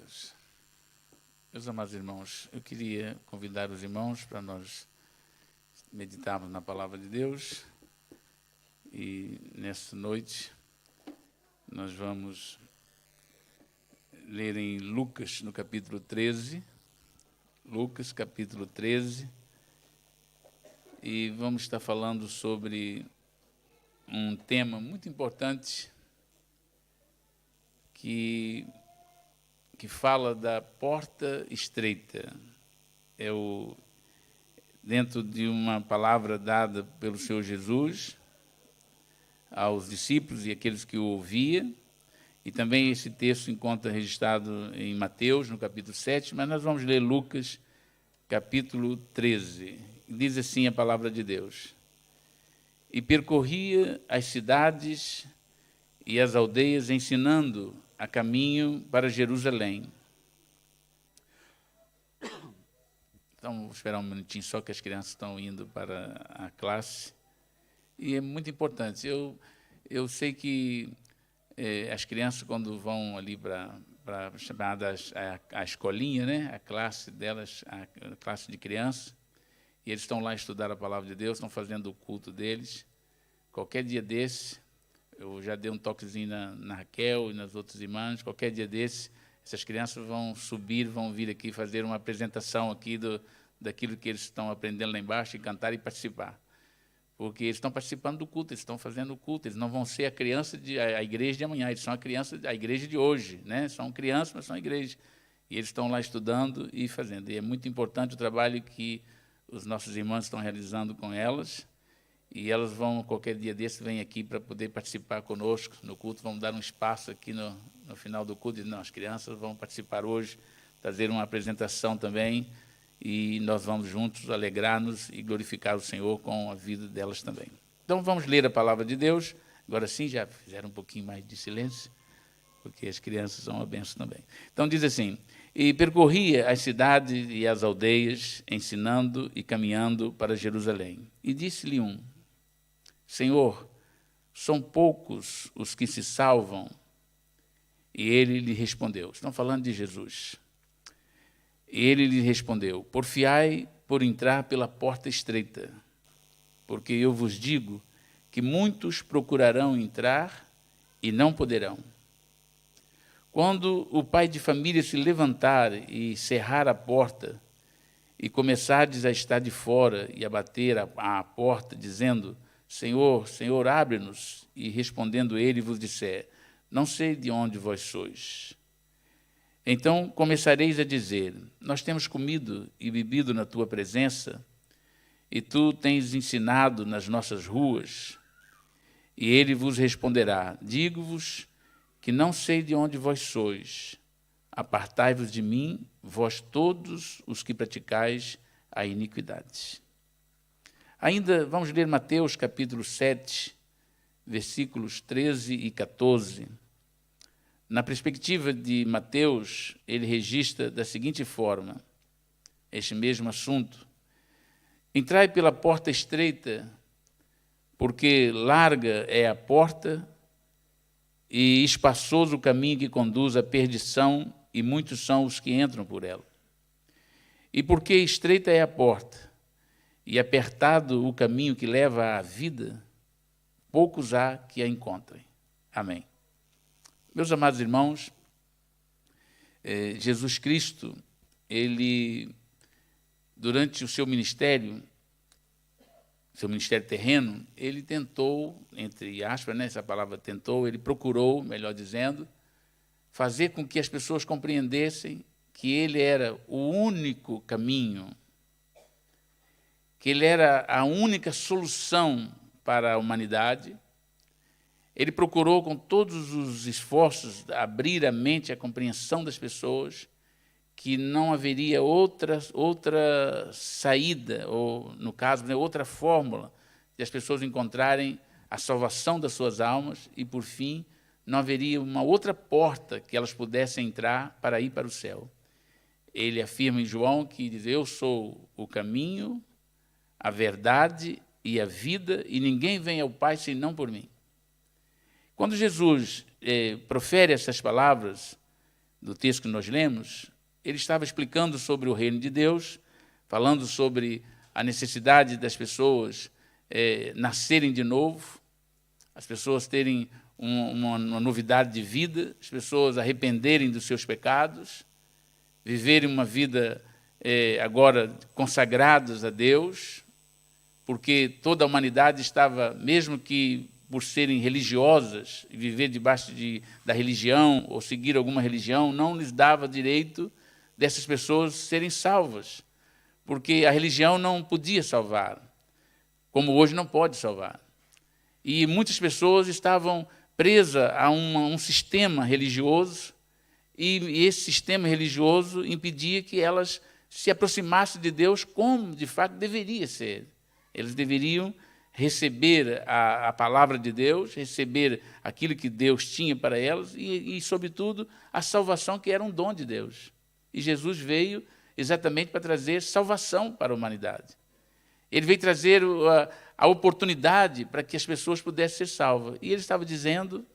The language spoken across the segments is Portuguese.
Deus. Meus amados irmãos, eu queria convidar os irmãos para nós meditarmos na palavra de Deus. E nesta noite nós vamos ler em Lucas, no capítulo 13. Lucas, capítulo 13. E vamos estar falando sobre um tema muito importante que fala da porta estreita. Dentro de uma palavra dada pelo Senhor Jesus aos discípulos e aqueles que o ouviam, e também esse texto se encontra registrado em Mateus, no capítulo 7, mas nós vamos ler Lucas, capítulo 13. Diz assim a palavra de Deus: E percorria as cidades e as aldeias, ensinando a caminho para Jerusalém. Então, vou esperar um minutinho só, que as crianças estão indo para a classe. E é muito importante. Eu sei que as crianças, quando vão ali para a escolinha, né, a classe delas, a classe de crianças, e eles estão lá a estudar a palavra de Deus, estão fazendo o culto deles. Qualquer dia desse, eu já dei um toquezinho na Raquel e nas outras irmãs, qualquer dia desse, essas crianças vão subir, vão vir aqui fazer uma apresentação aqui daquilo que eles estão aprendendo lá embaixo, e cantar e participar. Porque eles estão participando do culto, eles estão fazendo o culto, eles não vão ser a igreja de amanhã, eles são a igreja de hoje, né? São crianças, mas são a igreja. E eles estão lá estudando e fazendo. E é muito importante o trabalho que os nossos irmãos estão realizando com elas, e elas vão, qualquer dia desse, vêm aqui para poder participar conosco no culto. Vamos dar um espaço aqui no final do culto, e não, as crianças vão participar hoje, trazer uma apresentação também, e nós vamos juntos alegrar-nos e glorificar o Senhor com a vida delas também. Então, vamos ler a palavra de Deus. Agora sim, já fizeram um pouquinho mais de silêncio, porque as crianças são uma bênção também. Então, diz assim: E percorria as cidades e as aldeias, ensinando e caminhando para Jerusalém. E disse-lhe um: Senhor, são poucos os que se salvam? E ele lhe respondeu, estão falando de Jesus. E ele lhe respondeu: Porfiai por entrar pela porta estreita, porque eu vos digo que muitos procurarão entrar e não poderão. Quando o pai de família se levantar e cerrar a porta, e começardes a estar de fora e a bater à porta, dizendo: Senhor, Senhor, abre-nos. E respondendo ele vos disser: Não sei de onde vós sois. Então começareis a dizer: Nós temos comido e bebido na tua presença, e tu tens ensinado nas nossas ruas. E ele vos responderá: Digo-vos que não sei de onde vós sois. Apartai-vos de mim, vós todos os que praticais a iniquidade. Ainda vamos ler Mateus capítulo 7, versículos 13 e 14. Na perspectiva de Mateus, ele registra da seguinte forma este mesmo assunto: Entrai pela porta estreita, porque larga é a porta e espaçoso o caminho que conduz à perdição, e muitos são os que entram por ela. E porque estreita é a porta e apertado o caminho que leva à vida, poucos há que a encontrem. Amém. Meus amados irmãos, Jesus Cristo, ele, durante o seu ministério terreno, ele tentou, entre aspas, né, essa palavra tentou, ele procurou, melhor dizendo, fazer com que as pessoas compreendessem que ele era o único caminho, que ele era a única solução para a humanidade. Ele procurou, com todos os esforços, abrir a mente, a compreensão das pessoas, que não haveria outra saída, ou, no caso, né, outra fórmula de as pessoas encontrarem a salvação das suas almas, e, por fim, não haveria uma outra porta que elas pudessem entrar para ir para o céu. Ele afirma em João que diz: Eu sou o caminho, a verdade e a vida, e ninguém vem ao Pai senão por mim. Quando Jesus profere essas palavras, do texto que nós lemos, ele estava explicando sobre o reino de Deus, falando sobre a necessidade das pessoas nascerem de novo, as pessoas terem uma novidade de vida, as pessoas arrependerem dos seus pecados, viverem uma vida agora consagradas a Deus, porque toda a humanidade estava, mesmo que por serem religiosas, e viver debaixo da religião, ou seguir alguma religião, não lhes dava direito dessas pessoas serem salvas, porque a religião não podia salvar, como hoje não pode salvar. E muitas pessoas estavam presas a um sistema religioso, e esse sistema religioso impedia que elas se aproximassem de Deus como, de fato, deveria ser. Eles deveriam receber a palavra de Deus, receber aquilo que Deus tinha para elas e, sobretudo, a salvação que era um dom de Deus. E Jesus veio exatamente para trazer salvação para a humanidade. Ele veio trazer a oportunidade para que as pessoas pudessem ser salvas. E ele estava dizendo,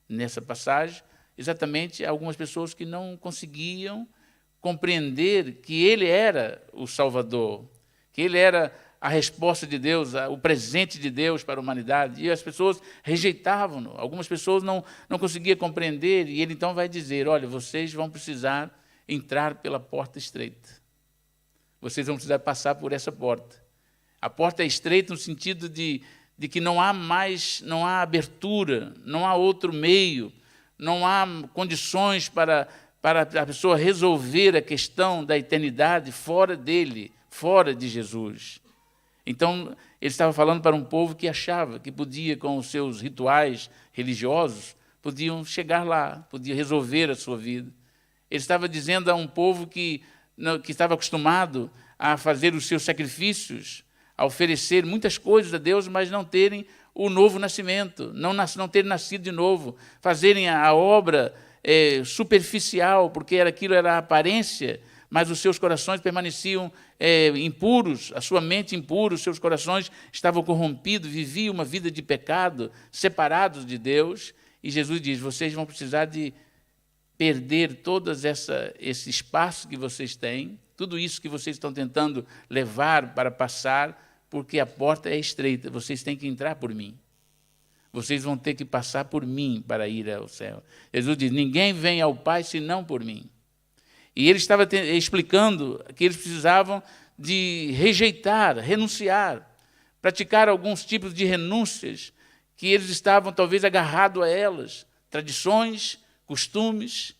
nessa passagem, exatamente algumas pessoas que não conseguiam compreender que ele era o Salvador, que ele era a resposta de Deus, o presente de Deus para a humanidade, e as pessoas rejeitavam-no. Algumas pessoas não conseguiam compreender, e ele então vai dizer, olha, vocês vão precisar entrar pela porta estreita. Vocês vão precisar passar por essa porta. A porta é estreita no sentido de que não há abertura, não há outro meio, não há condições para a pessoa resolver a questão da eternidade fora dele, fora de Jesus. Então, ele estava falando para um povo que achava que podia, com os seus rituais religiosos, podiam chegar lá, podia resolver a sua vida. Ele estava dizendo a um povo que estava acostumado a fazer os seus sacrifícios, a oferecer muitas coisas a Deus, mas não terem o novo nascimento, não terem nascido de novo, fazerem a obra superficial, porque aquilo era a aparência, mas os seus corações permaneciam impuros, a sua mente impura, os seus corações estavam corrompidos, viviam uma vida de pecado, separados de Deus. E Jesus diz, vocês vão precisar de perder todo esse espaço que vocês têm, tudo isso que vocês estão tentando levar para passar, porque a porta é estreita, vocês têm que entrar por mim. Vocês vão ter que passar por mim para ir ao céu. Jesus diz, ninguém vem ao Pai senão por mim. E ele estava explicando que eles precisavam de rejeitar, renunciar, praticar alguns tipos de renúncias, que eles estavam talvez agarrados a elas, tradições, costumes,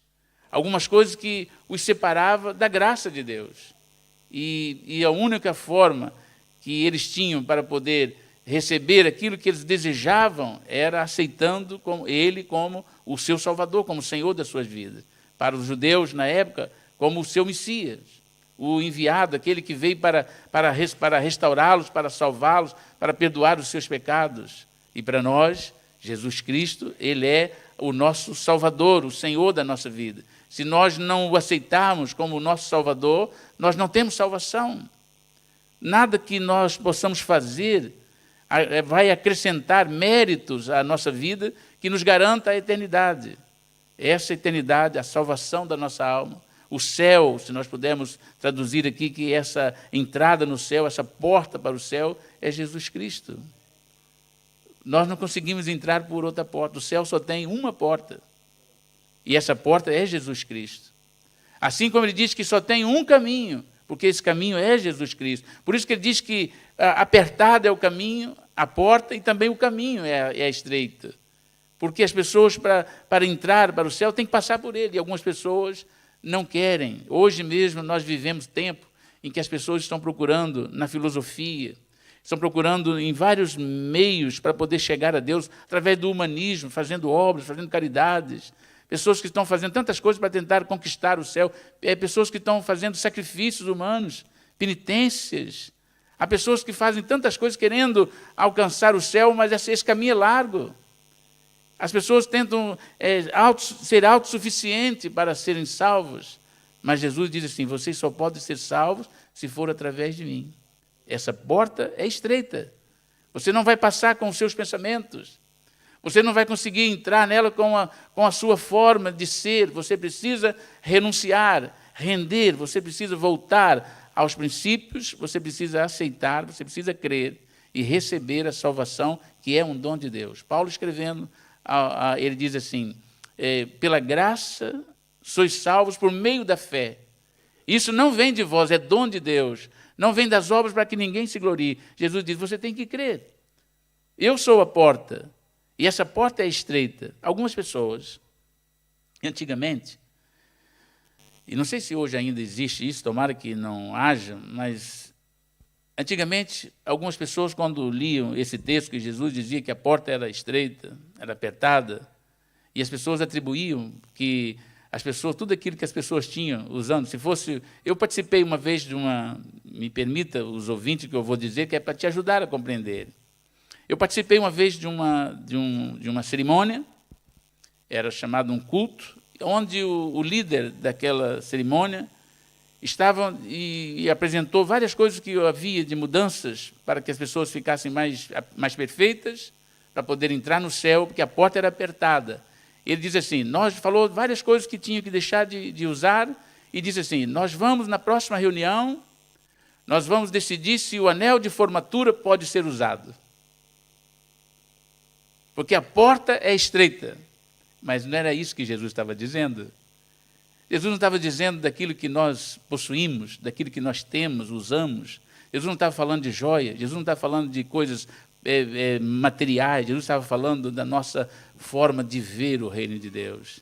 algumas coisas que os separava da graça de Deus. E a única forma que eles tinham para poder receber aquilo que eles desejavam era aceitando ele como o seu Salvador, como o Senhor das suas vidas. Para os judeus, na época, como o seu Messias, o enviado, aquele que veio para restaurá-los, para salvá-los, para perdoar os seus pecados. E para nós, Jesus Cristo, ele é o nosso Salvador, o Senhor da nossa vida. Se nós não o aceitarmos como o nosso Salvador, nós não temos salvação. Nada que nós possamos fazer vai acrescentar méritos à nossa vida que nos garanta a eternidade. Essa eternidade, a salvação da nossa alma, o céu, se nós pudermos traduzir aqui, que essa entrada no céu, essa porta para o céu, é Jesus Cristo. Nós não conseguimos entrar por outra porta, o céu só tem uma porta, e essa porta é Jesus Cristo. Assim como ele diz que só tem um caminho, porque esse caminho é Jesus Cristo. Por isso que ele diz que apertado é o caminho, a porta, e também o caminho é estreito. Porque as pessoas, para entrar para o céu, têm que passar por ele, e algumas pessoas não querem. Hoje mesmo nós vivemos tempo em que as pessoas estão procurando na filosofia, estão procurando em vários meios para poder chegar a Deus, através do humanismo, fazendo obras, fazendo caridades. Pessoas que estão fazendo tantas coisas para tentar conquistar o céu. Pessoas que estão fazendo sacrifícios humanos, penitências. Há pessoas que fazem tantas coisas querendo alcançar o céu, mas esse caminho é largo. As pessoas tentam ser autossuficientes para serem salvos, mas Jesus diz assim, vocês só podem ser salvos se for através de mim. Essa porta é estreita. Você não vai passar com os seus pensamentos. Você não vai conseguir entrar nela com a sua forma de ser. Você precisa renunciar, render, você precisa voltar aos princípios, você precisa aceitar, você precisa crer e receber a salvação, que é um dom de Deus. Paulo escrevendo, ele diz assim, pela graça sois salvos por meio da fé. Isso não vem de vós, é dom de Deus. Não vem das obras para que ninguém se glorie. Jesus diz, você tem que crer. Eu sou a porta, e essa porta é estreita. Algumas pessoas, antigamente, e não sei se hoje ainda existe isso, tomara que não haja, mas antigamente, algumas pessoas, quando liam esse texto que Jesus dizia que a porta era estreita, era apertada, e as pessoas atribuíam que as pessoas, tudo aquilo que as pessoas tinham usando, se fosse... Eu participei uma vez de uma... Me permita, os ouvintes, que eu vou dizer, que é para te ajudar a compreender. Eu participei uma vez de uma cerimônia, era chamado um culto, onde o líder daquela cerimônia estava e apresentou várias coisas que havia de mudanças para que as pessoas ficassem mais perfeitas, para poder entrar no céu, porque a porta era apertada. Ele diz assim, nós falou várias coisas que tinham que deixar de usar, e diz assim, nós vamos, na próxima reunião, nós vamos decidir se o anel de formatura pode ser usado. Porque a porta é estreita. Mas não era isso que Jesus estava dizendo. Jesus não estava dizendo daquilo que nós possuímos, daquilo que nós temos, usamos. Jesus não estava falando de joia, Jesus não estava falando de coisas materiais, Jesus estava falando da nossa forma de ver o reino de Deus.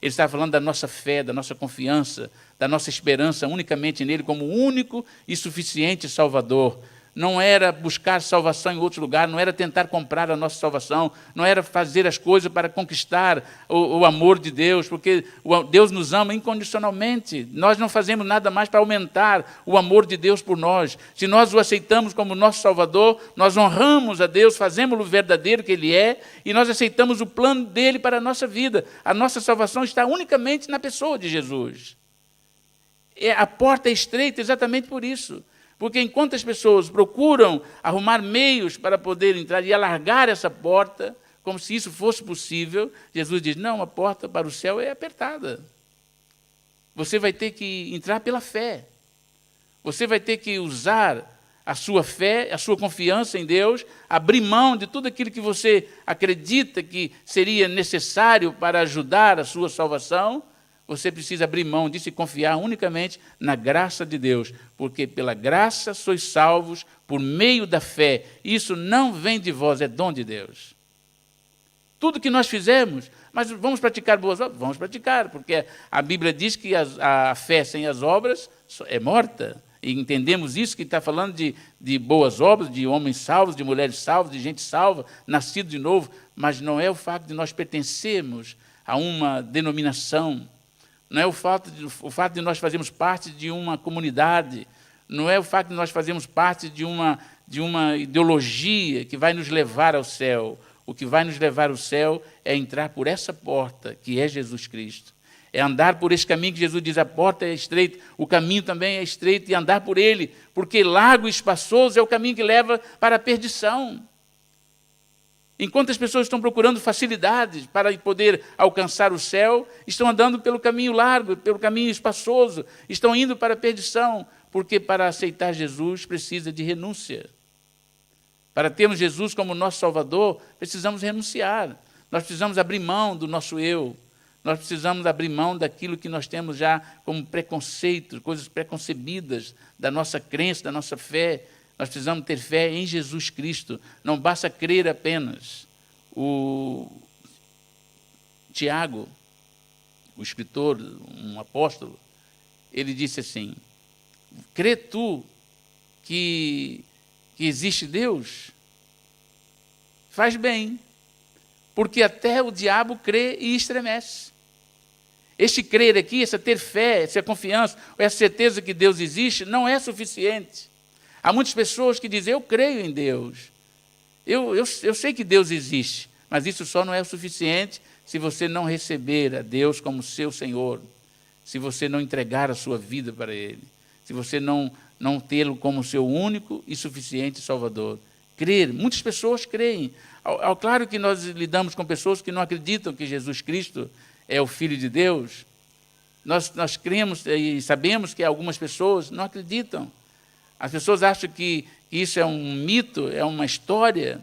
Ele estava falando da nossa fé, da nossa confiança, da nossa esperança unicamente nele como único e suficiente Salvador. Não era buscar salvação em outro lugar, não era tentar comprar a nossa salvação, não era fazer as coisas para conquistar o amor de Deus, porque Deus nos ama incondicionalmente. Nós não fazemos nada mais para aumentar o amor de Deus por nós. Se nós o aceitamos como nosso Salvador, nós honramos a Deus, fazemos-lo verdadeiro que Ele é, e nós aceitamos o plano dele para a nossa vida. A nossa salvação está unicamente na pessoa de Jesus. A porta é estreita exatamente por isso. Porque enquanto as pessoas procuram arrumar meios para poder entrar e alargar essa porta, como se isso fosse possível, Jesus diz, não, a porta para o céu é apertada. Você vai ter que entrar pela fé. Você vai ter que usar a sua fé, a sua confiança em Deus, abrir mão de tudo aquilo que você acredita que seria necessário para ajudar a sua salvação. Você precisa abrir mão disso e confiar unicamente na graça de Deus, porque pela graça sois salvos por meio da fé. Isso não vem de vós, é dom de Deus. Tudo que nós fizemos, mas vamos praticar boas obras? Vamos praticar, porque a Bíblia diz que a fé sem as obras é morta. E entendemos isso, que está falando de boas obras, de homens salvos, de mulheres salvas, de gente salva, nascido de novo, mas não é o fato de nós pertencermos a uma denominação, não é o fato de nós fazermos parte de uma comunidade, não é o fato de nós fazermos parte de uma ideologia que vai nos levar ao céu. O que vai nos levar ao céu é entrar por essa porta, que é Jesus Cristo. É andar por esse caminho que Jesus diz, a porta é estreita, o caminho também é estreito, e andar por ele, porque largo e espaçoso é o caminho que leva para a perdição. Enquanto as pessoas estão procurando facilidades para poder alcançar o céu, estão andando pelo caminho largo, pelo caminho espaçoso, estão indo para a perdição, porque para aceitar Jesus precisa de renúncia. Para termos Jesus como nosso Salvador, precisamos renunciar. Nós precisamos abrir mão do nosso eu. Nós precisamos abrir mão daquilo que nós temos já como preconceito, coisas preconcebidas da nossa crença, da nossa fé. Nós precisamos ter fé em Jesus Cristo. Não basta crer apenas. O Tiago, o escritor, um apóstolo, ele disse assim, crê tu que existe Deus? Faz bem, porque até o diabo crê e estremece. Este crer aqui, essa ter fé, essa confiança, essa certeza que Deus existe, não é suficiente. Há muitas pessoas que dizem, eu creio em Deus, eu sei que Deus existe, mas isso só não é o suficiente se você não receber a Deus como seu Senhor, se você não entregar a sua vida para Ele, se você não tê-lo como seu único e suficiente Salvador. crer. Muitas pessoas creem. Claro que nós lidamos com pessoas que não acreditam que Jesus Cristo é o Filho de Deus. Nós cremos e sabemos que algumas pessoas não acreditam. As pessoas acham que isso é um mito, é uma história.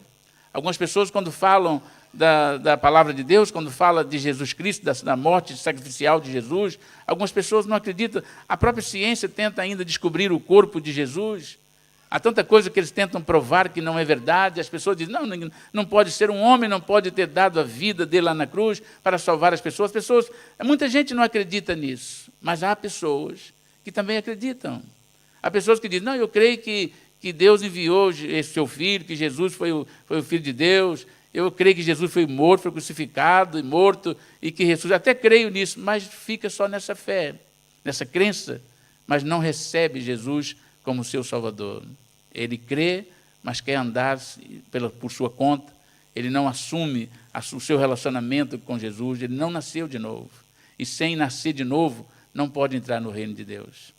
Algumas pessoas, quando falam da palavra de Deus, quando fala de Jesus Cristo, da morte sacrificial de Jesus, algumas pessoas não acreditam. A própria ciência tenta ainda descobrir o corpo de Jesus. Há tanta coisa que eles tentam provar que não é verdade. As pessoas dizem, não pode ser um homem, não pode ter dado a vida dele lá na cruz para salvar as pessoas. Muita gente não acredita nisso, mas há pessoas que também acreditam. Há pessoas que dizem, não, eu creio que Deus enviou esse seu filho, que Jesus foi o Filho de Deus, eu creio que Jesus foi morto, foi crucificado e morto, e que ressuscitou. Até creio nisso, mas fica só nessa fé, nessa crença, mas não recebe Jesus como seu Salvador. Ele crê, mas quer andar por sua conta. Ele não assume o seu relacionamento com Jesus. Ele não nasceu de novo. E sem nascer de novo, não pode entrar no reino de Deus.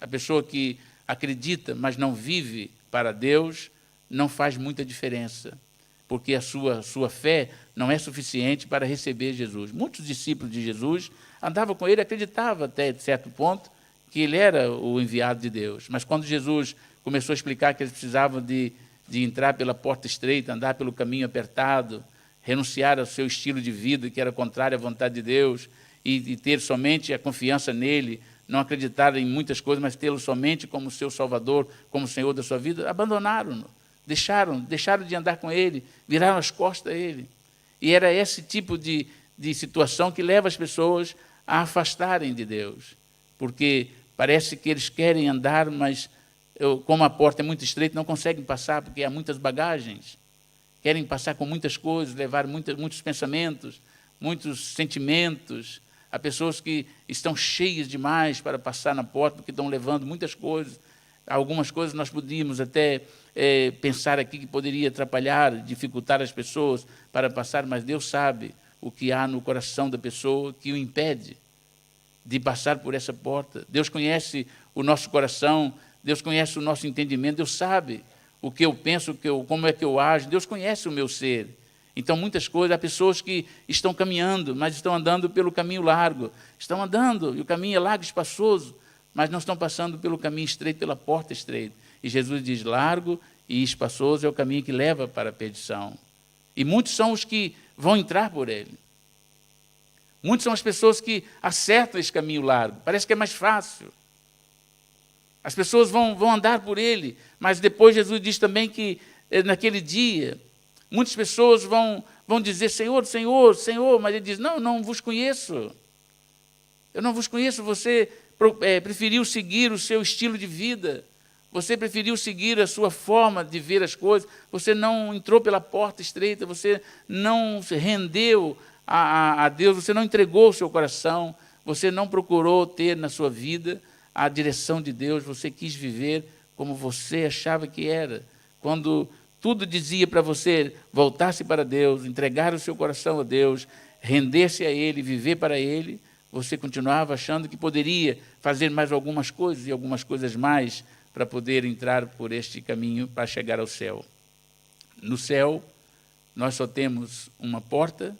A pessoa que acredita, mas não vive para Deus, não faz muita diferença, porque a sua fé não é suficiente para receber Jesus. Muitos discípulos de Jesus andavam com ele, acreditavam até certo ponto, que ele era o enviado de Deus. Mas quando Jesus começou a explicar que eles precisavam de entrar pela porta estreita, andar pelo caminho apertado, renunciar ao seu estilo de vida, que era contrário à vontade de Deus, e ter somente a confiança nele, não acreditar em muitas coisas, mas tê-lo somente como seu Salvador, como Senhor da sua vida, abandonaram-no, deixaram de andar com ele, viraram as costas a ele. E era esse tipo de situação que leva as pessoas a afastarem de Deus, porque parece que eles querem andar, mas como a porta é muito estreita, não conseguem passar, porque há muitas bagagens. Querem passar com muitas coisas, levar muitos pensamentos, muitos sentimentos. Há pessoas que estão cheias demais para passar na porta, porque estão levando muitas coisas. Algumas coisas nós podíamos até pensar aqui que poderia atrapalhar, dificultar as pessoas para passar, mas Deus sabe o que há no coração da pessoa que o impede de passar por essa porta. Deus conhece o nosso coração, Deus conhece o nosso entendimento, Deus sabe o que eu penso, como é que eu ajo, Deus conhece o meu ser. Então, muitas coisas, há pessoas que estão caminhando, mas estão andando pelo caminho largo. Estão andando, e o caminho é largo e espaçoso, mas não estão passando pelo caminho estreito, pela porta estreita. E Jesus diz, largo e espaçoso é o caminho que leva para a perdição. E muitos são os que vão entrar por ele. Muitas são as pessoas que acertam esse caminho largo. Parece que é mais fácil. As pessoas vão andar por ele, mas depois Jesus diz também que naquele dia, muitas pessoas vão dizer, Senhor, Senhor, Senhor, mas ele diz, não vos conheço. Eu não vos conheço, você preferiu seguir o seu estilo de vida, você preferiu seguir a sua forma de ver as coisas, você não entrou pela porta estreita, você não se rendeu a Deus, você não entregou o seu coração, você não procurou ter na sua vida a direção de Deus, você quis viver como você achava que era. Quando tudo dizia para você voltar-se para Deus, entregar o seu coração a Deus, render-se a Ele, viver para Ele, você continuava achando que poderia fazer mais algumas coisas e algumas coisas mais para poder entrar por este caminho para chegar ao céu. No céu, nós só temos uma porta,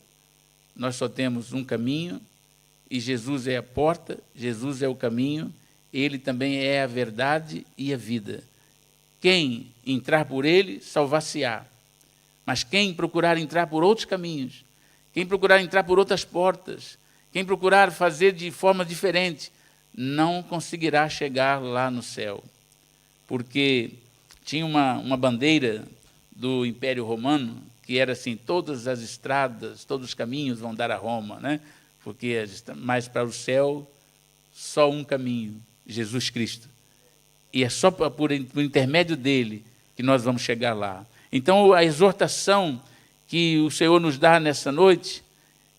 nós só temos um caminho, e Jesus é a porta, Jesus é o caminho, Ele também é a verdade e a vida. Quem entrar por ele, salvar-se-á. Mas quem procurar entrar por outros caminhos, quem procurar entrar por outras portas, quem procurar fazer de forma diferente, não conseguirá chegar lá no céu. Porque tinha uma bandeira do Império Romano, que era assim, todas as estradas, todos os caminhos vão dar a Roma, né? Porque mais para o céu, só um caminho, Jesus Cristo. E é só por intermédio dele que nós vamos chegar lá. Então, a exortação que o Senhor nos dá nessa noite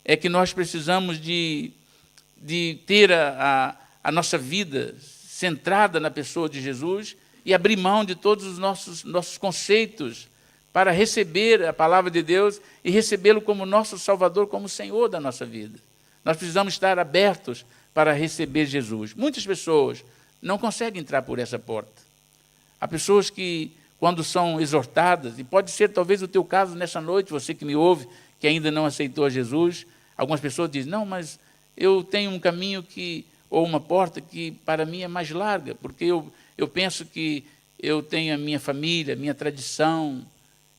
é que nós precisamos de ter a nossa vida centrada na pessoa de Jesus e abrir mão de todos os nossos conceitos para receber a palavra de Deus e recebê-lo como nosso Salvador, como Senhor da nossa vida. Nós precisamos estar abertos para receber Jesus. Muitas pessoas não conseguem entrar por essa porta. Há pessoas que, quando são exortadas, e pode ser talvez o teu caso nessa noite, você que me ouve, que ainda não aceitou a Jesus. Algumas pessoas dizem, não, mas eu tenho um caminho ou uma porta que para mim é mais larga, porque eu penso que eu tenho a minha família, a minha tradição,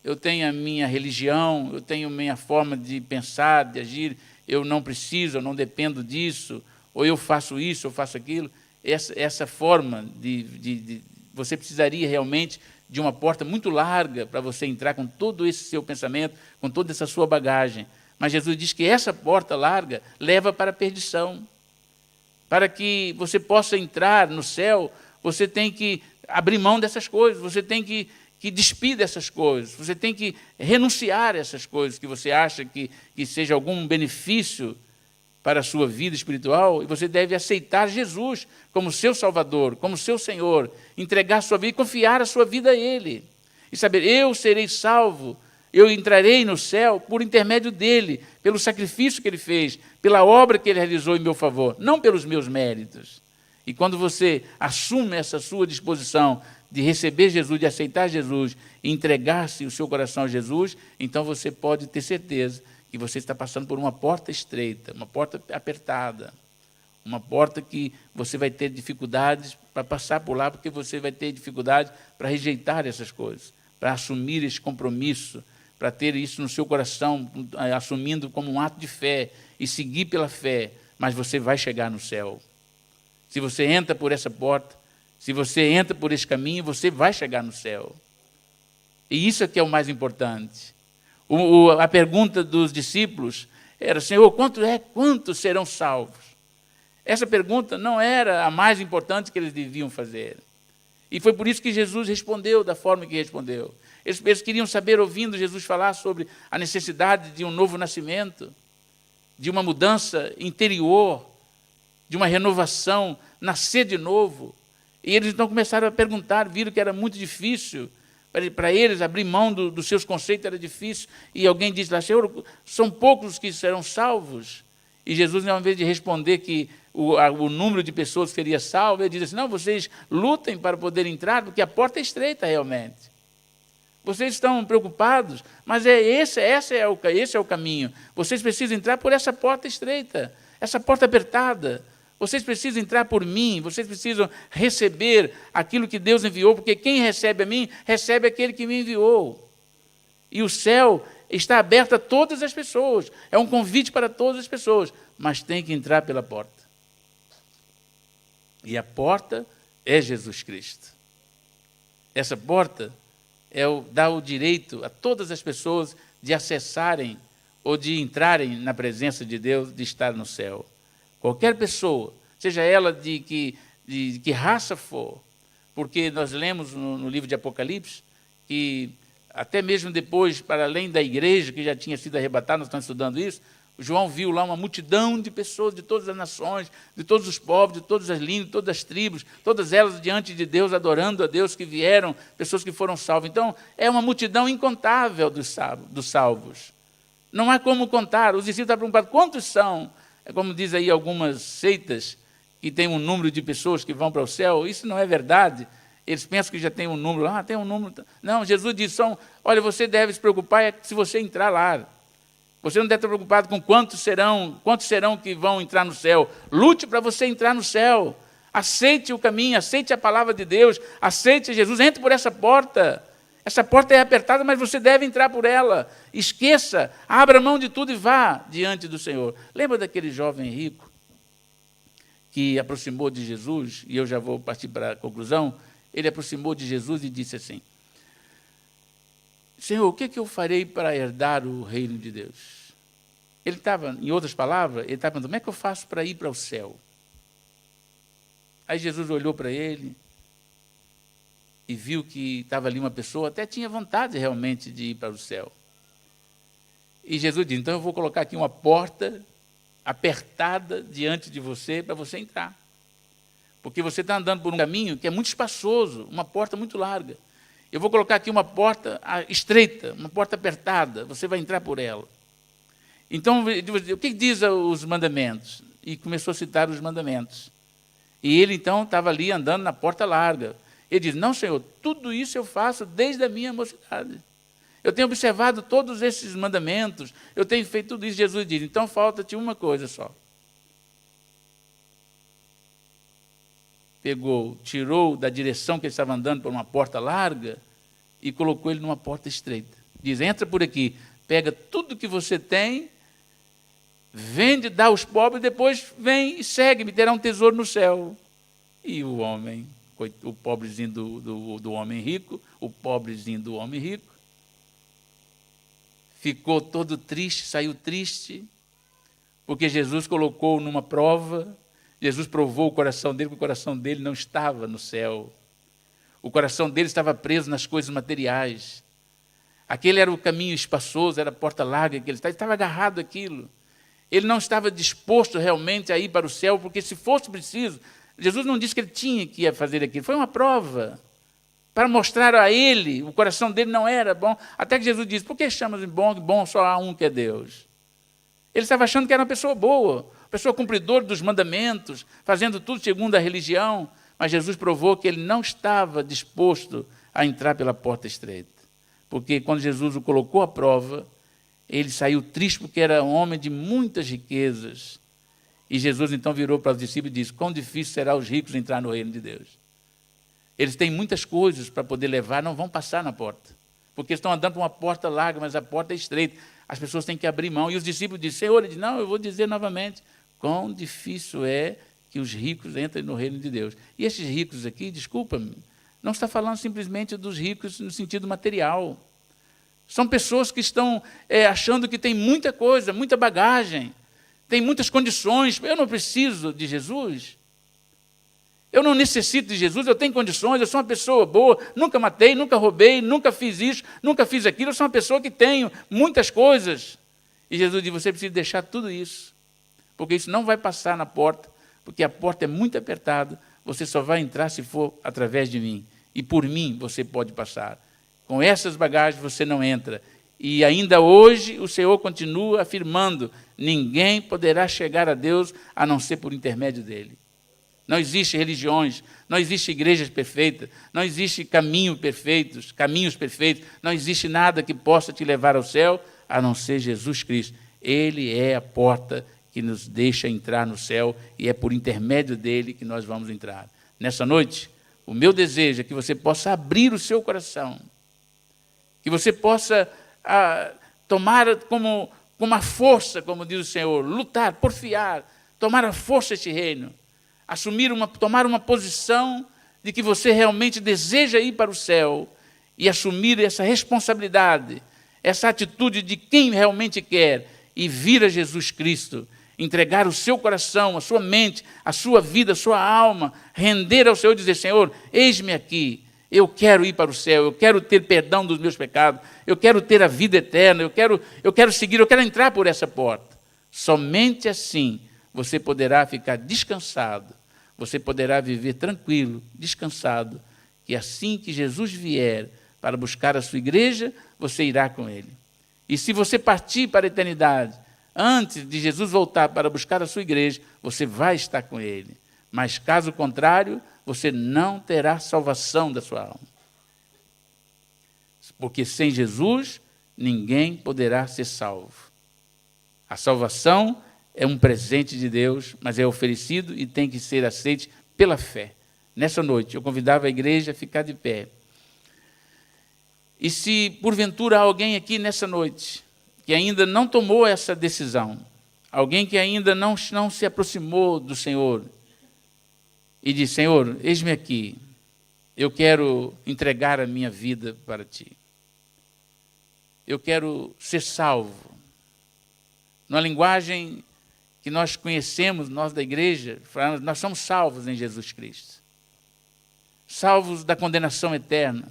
eu tenho a minha religião, eu tenho a minha forma de pensar, de agir, eu não preciso, eu não dependo disso, ou eu faço isso, eu faço aquilo. Essa forma você precisaria realmente de uma porta muito larga para você entrar com todo esse seu pensamento, com toda essa sua bagagem. Mas Jesus diz que essa porta larga leva para a perdição. Para que você possa entrar no céu, você tem que abrir mão dessas coisas, você tem que despir dessas coisas, você tem que renunciar a essas coisas que você acha que seja algum benefício para a sua vida espiritual, e você deve aceitar Jesus como seu Salvador, como seu Senhor, entregar a sua vida e confiar a sua vida a Ele. E saber, eu serei salvo, eu entrarei no céu por intermédio dEle, pelo sacrifício que Ele fez, pela obra que Ele realizou em meu favor, não pelos meus méritos. E quando você assume essa sua disposição de receber Jesus, de aceitar Jesus, e entregar-se o seu coração a Jesus, então você pode ter certeza que você está passando por uma porta estreita, uma porta apertada, uma porta que você vai ter dificuldades para passar por lá, porque você vai ter dificuldade para rejeitar essas coisas, para assumir esse compromisso, para ter isso no seu coração, assumindo como um ato de fé e seguir pela fé, mas você vai chegar no céu. Se você entra por essa porta, se você entra por esse caminho, você vai chegar no céu. E isso é que é o mais importante. A pergunta dos discípulos era, Senhor, quantos serão salvos? Essa pergunta não era a mais importante que eles deviam fazer. E foi por isso que Jesus respondeu da forma que respondeu. Eles queriam saber, ouvindo Jesus falar sobre a necessidade de um novo nascimento, de uma mudança interior, de uma renovação, nascer de novo. E eles então começaram a perguntar, viram que era muito difícil. Para eles, abrir mão dos seus conceitos era difícil. E alguém disse lá, Senhor, são poucos os que serão salvos. E Jesus, ao invés de responder que o número de pessoas que seria salvo, ele diz assim, não, vocês lutem para poder entrar, porque a porta é estreita realmente. Vocês estão preocupados, mas esse é o caminho. Vocês precisam entrar por essa porta estreita, essa porta apertada. Vocês precisam entrar por mim, vocês precisam receber aquilo que Deus enviou, porque quem recebe a mim, recebe aquele que me enviou. E o céu está aberto a todas as pessoas, é um convite para todas as pessoas, mas tem que entrar pela porta. E a porta é Jesus Cristo. Essa porta dá o direito a todas as pessoas de acessarem ou de entrarem na presença de Deus, de estar no céu. Qualquer pessoa, seja ela de que raça for, porque nós lemos no livro de Apocalipse que até mesmo depois, para além da igreja que já tinha sido arrebatada, nós estamos estudando isso, João viu lá uma multidão de pessoas de todas as nações, de todos os povos, de todas as línguas, de todas as tribos, todas elas diante de Deus, adorando a Deus, que vieram, pessoas que foram salvas. Então, é uma multidão incontável dos salvos. Não há como contar. Os discípulos estão preocupados, quantos são? É como diz aí algumas seitas, que tem um número de pessoas que vão para o céu. Isso não é verdade. Eles pensam que já tem um número. Tem um número. Não, Jesus disse, olha, você deve se preocupar se você entrar lá. Você não deve estar preocupado com quantos serão que vão entrar no céu. Lute para você entrar no céu. Aceite o caminho, aceite a palavra de Deus, aceite Jesus, entre por essa porta. Essa porta é apertada, mas você deve entrar por ela. Esqueça, abra mão de tudo e vá diante do Senhor. Lembra daquele jovem rico que aproximou de Jesus, e eu já vou partir para a conclusão, ele aproximou de Jesus e disse assim, Senhor, o que eu farei para herdar o reino de Deus? Ele estava, em outras palavras, ele estava perguntando, como é que eu faço para ir para o céu? Aí Jesus olhou para ele e viu que estava ali uma pessoa, até tinha vontade realmente de ir para o céu. E Jesus disse, então eu vou colocar aqui uma porta apertada diante de você para você entrar. Porque você está andando por um caminho que é muito espaçoso, uma porta muito larga. Eu vou colocar aqui uma porta estreita, uma porta apertada, você vai entrar por ela. Então, o que diz os mandamentos? E começou a citar os mandamentos. E ele, então, estava ali andando na porta larga. Ele diz, não, Senhor, tudo isso eu faço desde a minha mocidade. Eu tenho observado todos esses mandamentos, eu tenho feito tudo isso. Jesus diz, então falta-te uma coisa só. Pegou, tirou da direção que ele estava andando por uma porta larga e colocou ele numa porta estreita. Diz, entra por aqui, pega tudo que você tem, vende, dá aos pobres, depois vem e segue-me, terá um tesouro no céu. E o homem, o pobrezinho do homem rico, o pobrezinho do homem rico, ficou todo triste, saiu triste, porque Jesus colocou numa prova. Jesus provou o coração dele, porque o coração dele não estava no céu. O coração dele estava preso nas coisas materiais. Aquele era o caminho espaçoso, era a porta larga que ele estava agarrado àquilo. Ele não estava disposto realmente a ir para o céu, porque se fosse preciso, Jesus não disse que ele tinha que ir fazer aquilo. Foi uma prova para mostrar a ele, o coração dele não era bom. Até que Jesus disse, por que chamas de bom? Bom só há um que é Deus. Ele estava achando que era uma pessoa boa, pessoa cumpridora dos mandamentos, fazendo tudo segundo a religião, mas Jesus provou que ele não estava disposto a entrar pela porta estreita. Porque quando Jesus o colocou à prova, ele saiu triste porque era um homem de muitas riquezas. E Jesus então virou para os discípulos e disse, quão difícil será os ricos entrar no reino de Deus. Eles têm muitas coisas para poder levar, não vão passar na porta. Porque estão andando por uma porta larga, mas a porta é estreita. As pessoas têm que abrir mão. E os discípulos dizem, Senhor, ele diz, não, eu vou dizer novamente, quão difícil é que os ricos entrem no reino de Deus. E esses ricos aqui, desculpa-me, não está falando simplesmente dos ricos no sentido material. São pessoas que estão achando que tem muita coisa, muita bagagem, tem muitas condições. Eu não preciso de Jesus. Eu não necessito de Jesus, eu tenho condições, eu sou uma pessoa boa, nunca matei, nunca roubei, nunca fiz isso, nunca fiz aquilo, eu sou uma pessoa que tenho muitas coisas. E Jesus diz, você precisa deixar tudo isso, porque isso não vai passar na porta, porque a porta é muito apertada, você só vai entrar se for através de mim. E por mim você pode passar. Com essas bagagens você não entra. E ainda hoje o Senhor continua afirmando, ninguém poderá chegar a Deus a não ser por intermédio dele. Não existe religiões, não existe igrejas perfeitas, não existe caminhos perfeitos, não existe nada que possa te levar ao céu, a não ser Jesus Cristo. Ele é a porta que nos deixa entrar no céu e é por intermédio dele que nós vamos entrar. Nessa noite, o meu desejo é que você possa abrir o seu coração, que você possa tomar como a força, como diz o Senhor, lutar, porfiar, tomar a força este reino, tomar uma posição de que você realmente deseja ir para o céu e assumir essa responsabilidade, essa atitude de quem realmente quer e vir a Jesus Cristo, entregar o seu coração, a sua mente, a sua vida, a sua alma, render ao Senhor e dizer, Senhor, eis-me aqui, eu quero ir para o céu, eu quero ter perdão dos meus pecados, eu quero ter a vida eterna, eu quero seguir, eu quero entrar por essa porta. Somente assim você poderá ficar descansado, você poderá viver tranquilo, descansado, que assim que Jesus vier para buscar a sua igreja, você irá com ele. E se você partir para a eternidade, antes de Jesus voltar para buscar a sua igreja, você vai estar com ele. Mas, caso contrário, você não terá salvação da sua alma. Porque sem Jesus, ninguém poderá ser salvo. A salvação é um presente de Deus, mas é oferecido e tem que ser aceito pela fé. Nessa noite, eu convidava a igreja a ficar de pé. E se, porventura, há alguém aqui nessa noite que ainda não tomou essa decisão, alguém que ainda não se aproximou do Senhor e diz, Senhor, eis-me aqui, eu quero entregar a minha vida para Ti. Eu quero ser salvo. Na linguagem que nós conhecemos, nós da igreja, nós somos salvos em Jesus Cristo. Salvos da condenação eterna.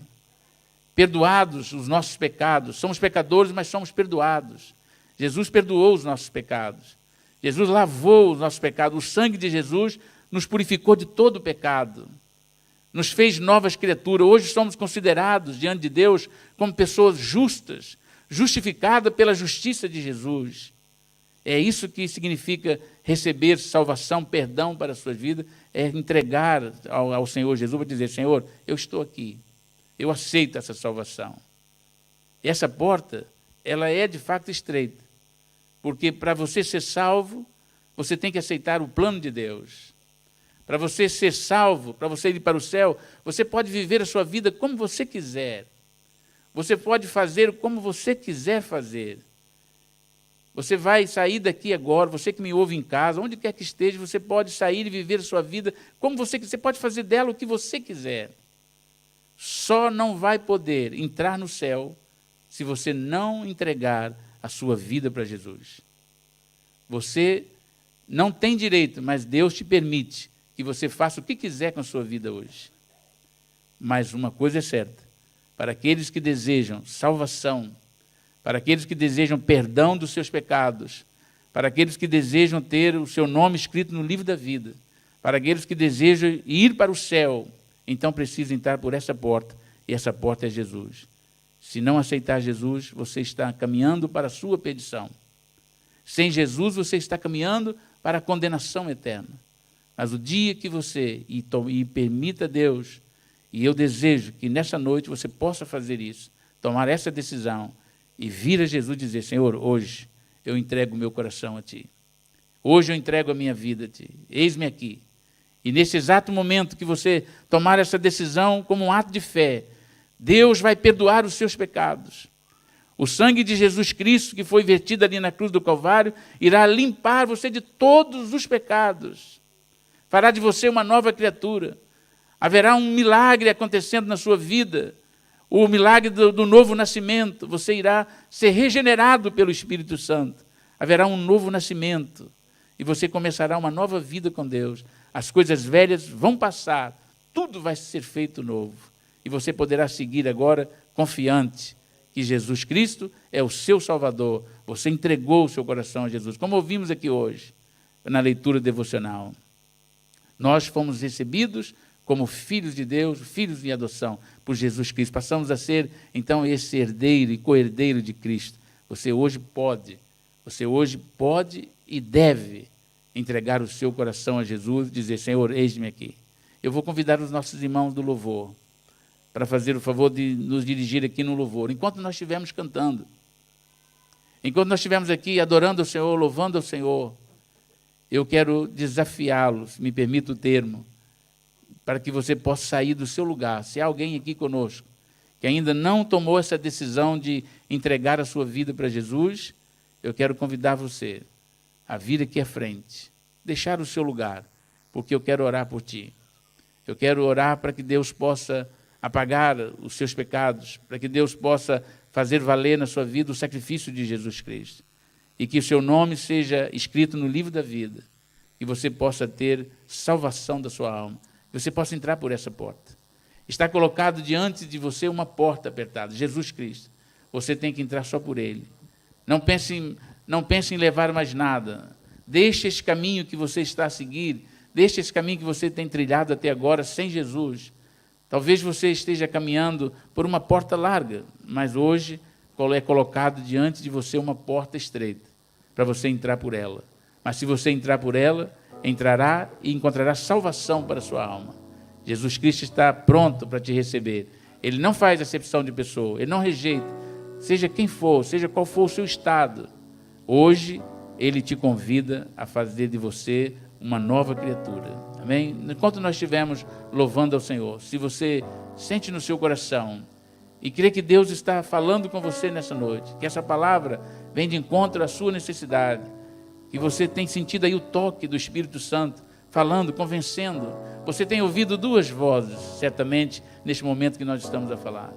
Perdoados os nossos pecados. Somos pecadores, mas somos perdoados. Jesus perdoou os nossos pecados. Jesus lavou os nossos pecados. O sangue de Jesus nos purificou de todo o pecado. Nos fez novas criaturas. Hoje somos considerados diante de Deus como pessoas justas, justificadas pela justiça de Jesus. É isso que significa receber salvação, perdão para a sua vida, é entregar ao Senhor Jesus para dizer, Senhor, eu estou aqui, eu aceito essa salvação. E essa porta, ela é de fato estreita, porque para você ser salvo, você tem que aceitar o plano de Deus. Para você ser salvo, para você ir para o céu, você pode viver a sua vida como você quiser. Você pode fazer como você quiser fazer. Você vai sair daqui agora, você que me ouve em casa, onde quer que esteja, você pode sair e viver a sua vida como você quiser. Você pode fazer dela o que você quiser. Só não vai poder entrar no céu se você não entregar a sua vida para Jesus. Você não tem direito, mas Deus te permite que você faça o que quiser com a sua vida hoje. Mas uma coisa é certa, para aqueles que desejam salvação, para aqueles que desejam perdão dos seus pecados, para aqueles que desejam ter o seu nome escrito no livro da vida, para aqueles que desejam ir para o céu, então precisam entrar por essa porta, e essa porta é Jesus. Se não aceitar Jesus, você está caminhando para a sua perdição. Sem Jesus, você está caminhando para a condenação eterna. Mas o dia que você, e permita Deus, e eu desejo que nessa noite você possa fazer isso, tomar essa decisão, e vir a Jesus e dizer, Senhor, hoje eu entrego o meu coração a Ti. Hoje eu entrego a minha vida a Ti. Eis-me aqui. E nesse exato momento que você tomar essa decisão como um ato de fé, Deus vai perdoar os seus pecados. O sangue de Jesus Cristo, que foi vertido ali na cruz do Calvário, irá limpar você de todos os pecados. Fará de você uma nova criatura. Haverá um milagre acontecendo na sua vida. O milagre do novo nascimento. Você irá ser regenerado pelo Espírito Santo. Haverá um novo nascimento. E você começará uma nova vida com Deus. As coisas velhas vão passar. Tudo vai ser feito novo. E você poderá seguir agora confiante que Jesus Cristo é o seu Salvador. Você entregou o seu coração a Jesus. Como ouvimos aqui hoje, na leitura devocional. Nós fomos recebidos como filhos de Deus, filhos em adoção, por Jesus Cristo. Passamos a ser, então, esse herdeiro e co-herdeiro de Cristo. Você hoje pode e deve entregar o seu coração a Jesus e dizer, Senhor, eis-me aqui. Eu vou convidar os nossos irmãos do louvor para fazer o favor de nos dirigir aqui no louvor. Enquanto nós estivermos cantando, enquanto nós estivermos aqui adorando ao Senhor, louvando ao Senhor, eu quero desafiá-los, me permita o termo, para que você possa sair do seu lugar. Se há alguém aqui conosco que ainda não tomou essa decisão de entregar a sua vida para Jesus, eu quero convidar você a vir aqui à frente, deixar o seu lugar, porque eu quero orar por ti. Eu quero orar para que Deus possa apagar os seus pecados, para que Deus possa fazer valer na sua vida o sacrifício de Jesus Cristo, e que o seu nome seja escrito no livro da vida, e você possa ter salvação da sua alma, que você possa entrar por essa porta. Está colocado diante de você uma porta apertada, Jesus Cristo. Você tem que entrar só por Ele. Não pense em levar mais nada. Deixe esse caminho que você está a seguir, deixe esse caminho que você tem trilhado até agora sem Jesus. Talvez você esteja caminhando por uma porta larga, mas hoje é colocado diante de você uma porta estreita, para você entrar por ela. Mas se você entrar por ela, entrará e encontrará salvação para a sua alma. Jesus Cristo está pronto para te receber. Ele não faz acepção de pessoa, Ele não rejeita. Seja quem for, seja qual for o seu estado, hoje Ele te convida a fazer de você uma nova criatura. Amém? Enquanto nós estivermos louvando ao Senhor, se você sente no seu coração e crê que Deus está falando com você nessa noite, que essa palavra vem de encontro à sua necessidade, que você tem sentido aí o toque do Espírito Santo, falando, convencendo, você tem ouvido duas vozes, certamente, neste momento que nós estamos a falar.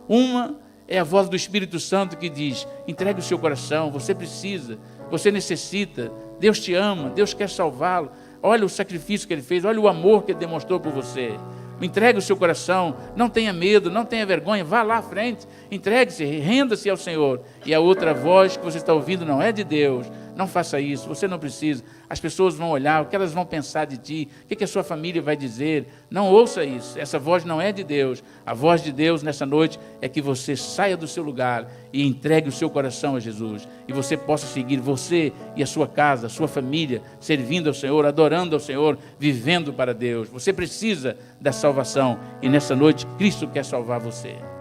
Uma é a voz do Espírito Santo que diz, entregue o seu coração, você precisa, você necessita, Deus te ama, Deus quer salvá-lo, olha o sacrifício que Ele fez, olha o amor que Ele demonstrou por você. Entregue o seu coração, não tenha medo, não tenha vergonha, vá lá à frente, entregue-se, renda-se ao Senhor. E a outra voz que você está ouvindo não é de Deus, Não faça isso, você não precisa. As pessoas vão olhar, o que elas vão pensar de ti, o que a sua família vai dizer. Não ouça isso, essa voz não é de Deus. A voz de Deus nessa noite é que você saia do seu lugar e entregue o seu coração a Jesus. E você possa seguir, você e a sua casa, a sua família, servindo ao Senhor, adorando ao Senhor, vivendo para Deus. Você precisa da salvação e nessa noite Cristo quer salvar você.